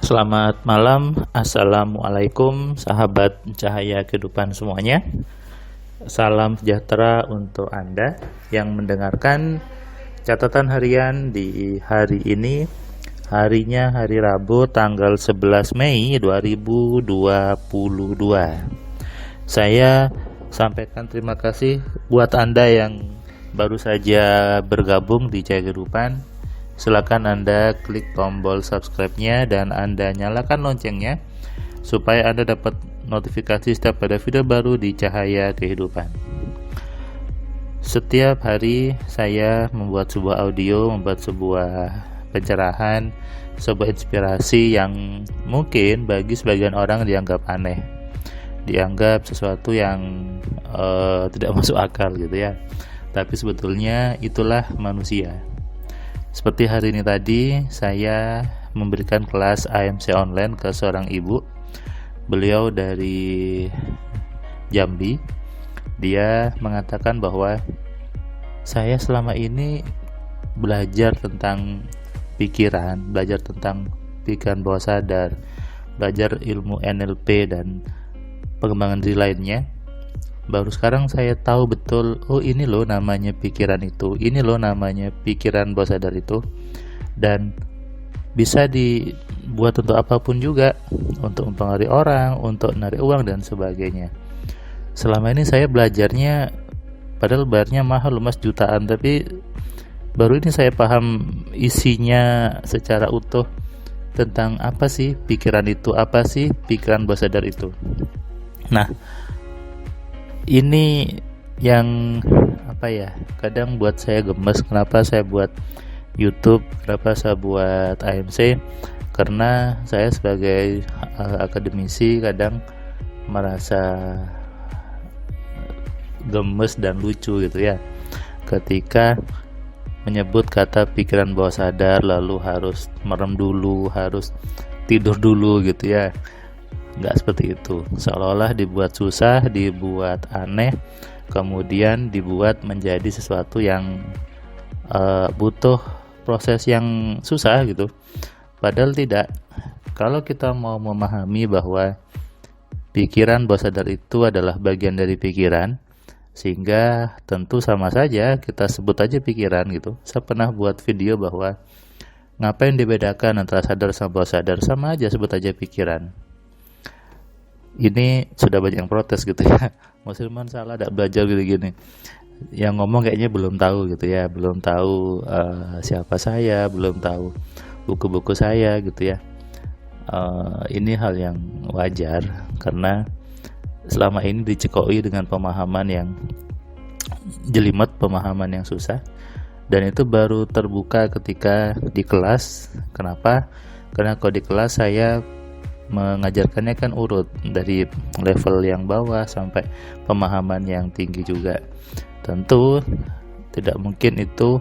Selamat malam, Assalamualaikum sahabat cahaya kehidupan semuanya. Salam sejahtera untuk Anda yang mendengarkan catatan harian di hari ini. Harinya hari Rabu tanggal 11 Mei 2022. Saya sampaikan terima kasih buat Anda yang baru saja bergabung di Cahaya Kehidupan. Silakan Anda klik tombol subscribe-nya dan Anda nyalakan loncengnya supaya Anda dapat notifikasi setiap ada video baru di Cahaya Kehidupan. Setiap hari saya membuat sebuah audio, membuat sebuah pencerahan, sebuah inspirasi yang mungkin bagi sebagian orang dianggap aneh, dianggap sesuatu yang tidak masuk akal gitu ya. Tapi sebetulnya itulah manusia. Seperti hari ini tadi, saya memberikan kelas AMC online ke seorang ibu. Beliau dari Jambi. Dia mengatakan bahwa saya selama ini belajar tentang pikiran, belajar tentang pikiran bawah sadar, belajar ilmu NLP dan pengembangan diri lainnya. Baru sekarang saya tahu betul, oh ini loh namanya pikiran itu, ini loh namanya pikiran bawah sadar itu, dan bisa dibuat untuk apapun juga, untuk mempengaruhi orang, untuk menarik uang dan sebagainya. Selama ini saya belajarnya, padahal bayarnya mahal loh mas, jutaan, tapi baru ini saya paham isinya secara utuh tentang apa sih pikiran itu, apa sih pikiran bawah sadar itu. Nah, ini yang kadang buat saya gemes. Kenapa saya buat YouTube, kenapa saya buat AMC, karena saya sebagai akademisi kadang merasa gemes dan lucu gitu ya ketika menyebut kata pikiran bawah sadar, lalu harus merem dulu, harus tidur dulu gitu ya. Nggak seperti itu, seolah-olah dibuat susah, dibuat aneh, kemudian dibuat menjadi sesuatu yang butuh proses yang susah gitu. Padahal tidak. Kalau kita mau memahami bahwa pikiran bawah sadar itu adalah bagian dari pikiran, sehingga tentu sama saja kita sebut aja pikiran gitu. Saya pernah buat video bahwa ngapain dibedakan antara sadar sama bawah sadar, sama aja sebut aja pikiran. Ini sudah banyak yang protes gitu ya, Mas Hilman salah, tidak belajar gini-gini. Yang ngomong kayaknya belum tahu gitu ya, belum tahu siapa saya, belum tahu buku-buku saya gitu ya. Ini hal yang wajar karena selama ini dicekoi dengan pemahaman yang jelimet, pemahaman yang susah, dan itu baru terbuka ketika di kelas. Kenapa? Karena kalau di kelas saya mengajarkannya kan urut dari level yang bawah sampai pemahaman yang tinggi juga. Tentu tidak mungkin itu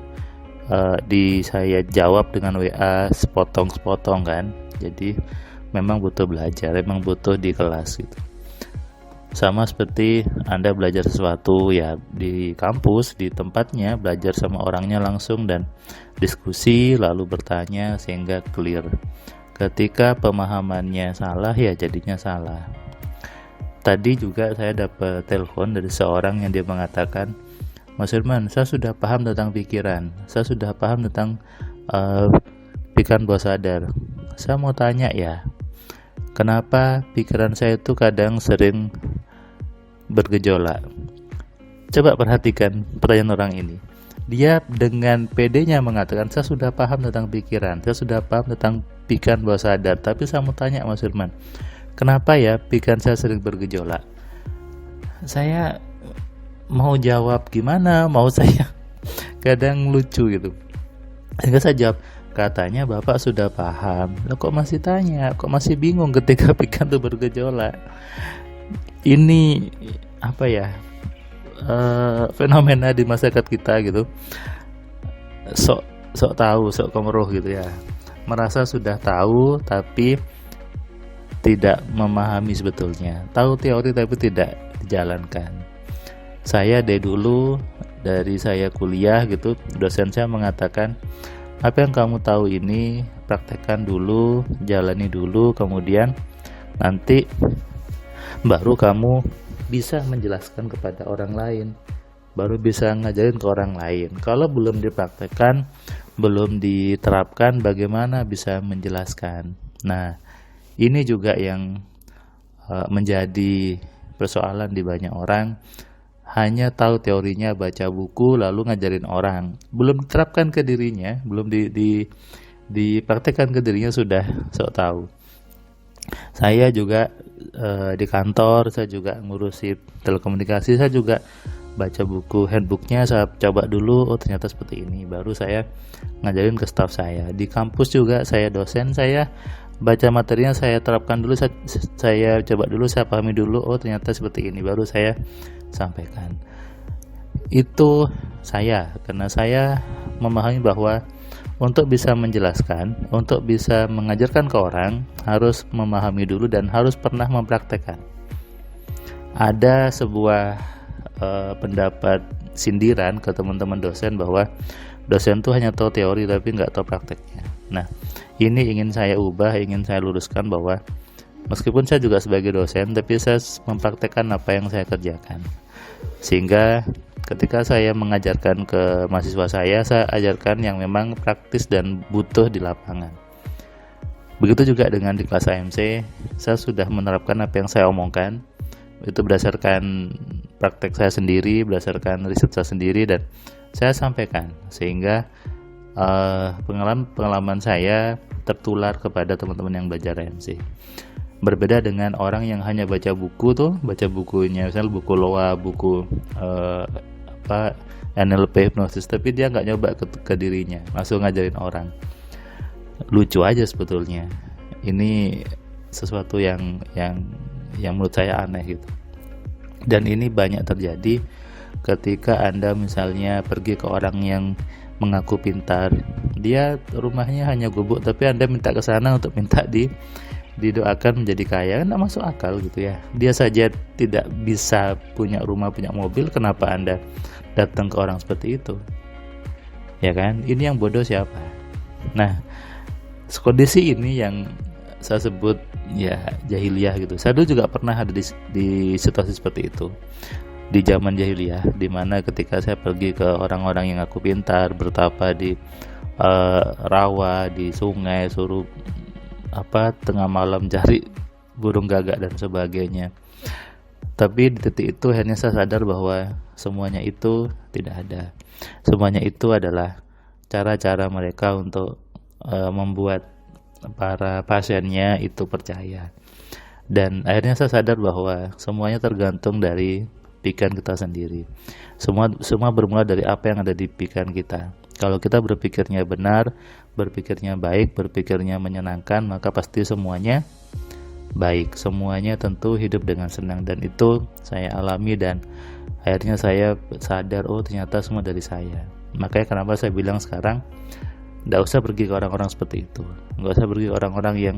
saya jawab dengan WA sepotong-sepotong kan. Jadi memang butuh belajar, memang butuh di kelas gitu. Sama seperti Anda belajar sesuatu ya di kampus, di tempatnya, belajar sama orangnya langsung dan diskusi lalu bertanya sehingga clear. Ketika pemahamannya salah ya jadinya salah. Tadi juga saya dapat telepon dari seorang yang dia mengatakan, Mas Firman, saya sudah paham tentang pikiran, saya sudah paham tentang pikiran bawah sadar. Saya mau tanya ya, kenapa pikiran saya itu kadang sering bergejolak? Coba perhatikan pertanyaan orang ini. Dia dengan PD-nya mengatakan, saya sudah paham tentang pikiran, saya sudah paham tentang pikiran bawah sadar. Tapi saya mau tanya Mas Firman, kenapa ya pikiran saya sering bergejolak? Saya mau jawab gimana, mau saya kadang lucu gitu. Sehingga saya jawab, katanya Bapak sudah paham, loh kok masih tanya, kok masih bingung ketika pikiran itu bergejolak? Ini fenomena di masyarakat kita gitu, sok tahu, sok kemeruh gitu ya, merasa sudah tahu tapi tidak memahami sebetulnya, tahu teori tapi tidak dijalankan. Saya dari dulu, dari saya kuliah gitu, dosen saya mengatakan Apa yang kamu tahu ini praktekkan dulu, jalani dulu, kemudian nanti baru kamu bisa menjelaskan kepada orang lain, baru bisa ngajarin ke orang lain. Kalau belum dipraktekkan, belum diterapkan, bagaimana bisa menjelaskan? Nah, ini juga yang menjadi persoalan di banyak orang. Hanya tahu teorinya, baca buku, lalu ngajarin orang, belum diterapkan ke dirinya, belum dipraktekkan ke dirinya, sudah sok tahu. Saya juga di kantor, saya juga ngurusi telekomunikasi, saya juga baca buku handbooknya, saya coba dulu, oh ternyata seperti ini, baru saya ngajarin ke staff saya. Di kampus juga saya dosen, saya baca materinya, saya terapkan dulu, saya coba dulu, saya pahami dulu, oh ternyata seperti ini, baru saya sampaikan. Itu saya, karena saya memahami bahwa untuk bisa menjelaskan, untuk bisa mengajarkan ke orang, harus memahami dulu dan harus pernah mempraktekkan. Ada sebuah pendapat sindiran ke teman-teman dosen bahwa dosen tuh hanya tahu teori tapi nggak tahu prakteknya. Nah, ini ingin saya ubah, ingin saya luruskan bahwa meskipun saya juga sebagai dosen, tapi saya mempraktekkan apa yang saya kerjakan. Sehingga ketika saya mengajarkan ke mahasiswa saya ajarkan yang memang praktis dan butuh di lapangan. Begitu juga dengan di kelas AMC, saya sudah menerapkan apa yang saya omongkan. Itu berdasarkan praktek saya sendiri, berdasarkan riset saya sendiri, dan saya sampaikan sehingga pengalaman saya tertular kepada teman-teman yang belajar AMC. Berbeda dengan orang yang hanya baca buku baca bukunya, misalnya buku LOA, buku NLP hipnosis, tapi dia nggak nyoba ke dirinya, langsung ngajarin orang. Lucu aja sebetulnya. Ini sesuatu yang menurut saya aneh gitu. Dan ini banyak terjadi ketika Anda misalnya pergi ke orang yang mengaku pintar, dia rumahnya hanya gubuk, tapi Anda minta ke sana untuk minta didoakan menjadi kaya, kan tidak masuk akal gitu ya. Dia saja tidak bisa punya rumah, punya mobil, kenapa Anda datang ke orang seperti itu? Ya kan? Ini yang bodoh siapa? Nah, kondisi ini yang saya sebut ya jahiliyah gitu. Saya dulu juga pernah ada di situasi seperti itu di zaman jahiliyah, di mana ketika saya pergi ke orang-orang yang aku pintar, bertapa di rawa, di sungai, suruh tengah malam cari burung gagak dan sebagainya. Tapi di titik itu akhirnya saya sadar bahwa semuanya itu tidak ada. Semuanya itu adalah cara-cara mereka untuk membuat para pasiennya itu percaya. Dan akhirnya saya sadar bahwa semuanya tergantung dari pikiran kita sendiri. Semua bermula dari apa yang ada di pikiran kita. Kalau kita berpikirnya benar, berpikirnya baik, berpikirnya menyenangkan, maka pasti semuanya baik. Semuanya tentu hidup dengan senang, dan itu saya alami, dan akhirnya saya sadar, oh ternyata semua dari saya. Makanya kenapa saya bilang sekarang nggak usah pergi ke orang-orang seperti itu, nggak usah pergi ke orang-orang yang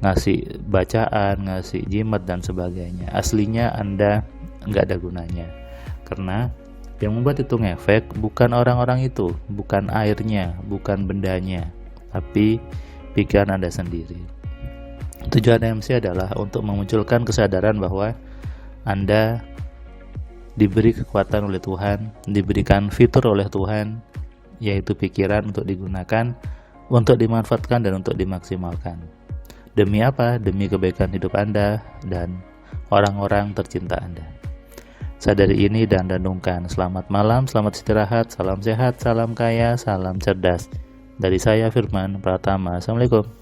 ngasih bacaan, ngasih jimat dan sebagainya. Aslinya Anda nggak ada gunanya, karena yang membuat itu ngefek bukan orang-orang itu, bukan airnya, bukan bendanya, tapi pikiran Anda sendiri. Tujuan MC adalah untuk memunculkan kesadaran bahwa Anda diberi kekuatan oleh Tuhan, diberikan fitur oleh Tuhan, yaitu pikiran untuk digunakan, untuk dimanfaatkan dan untuk dimaksimalkan. Demi apa? Demi kebaikan hidup Anda dan orang-orang tercinta Anda. Sadari ini dan renungkan. Selamat malam, selamat istirahat, salam sehat, salam kaya, salam cerdas. Dari saya Firman Pratama. Assalamualaikum.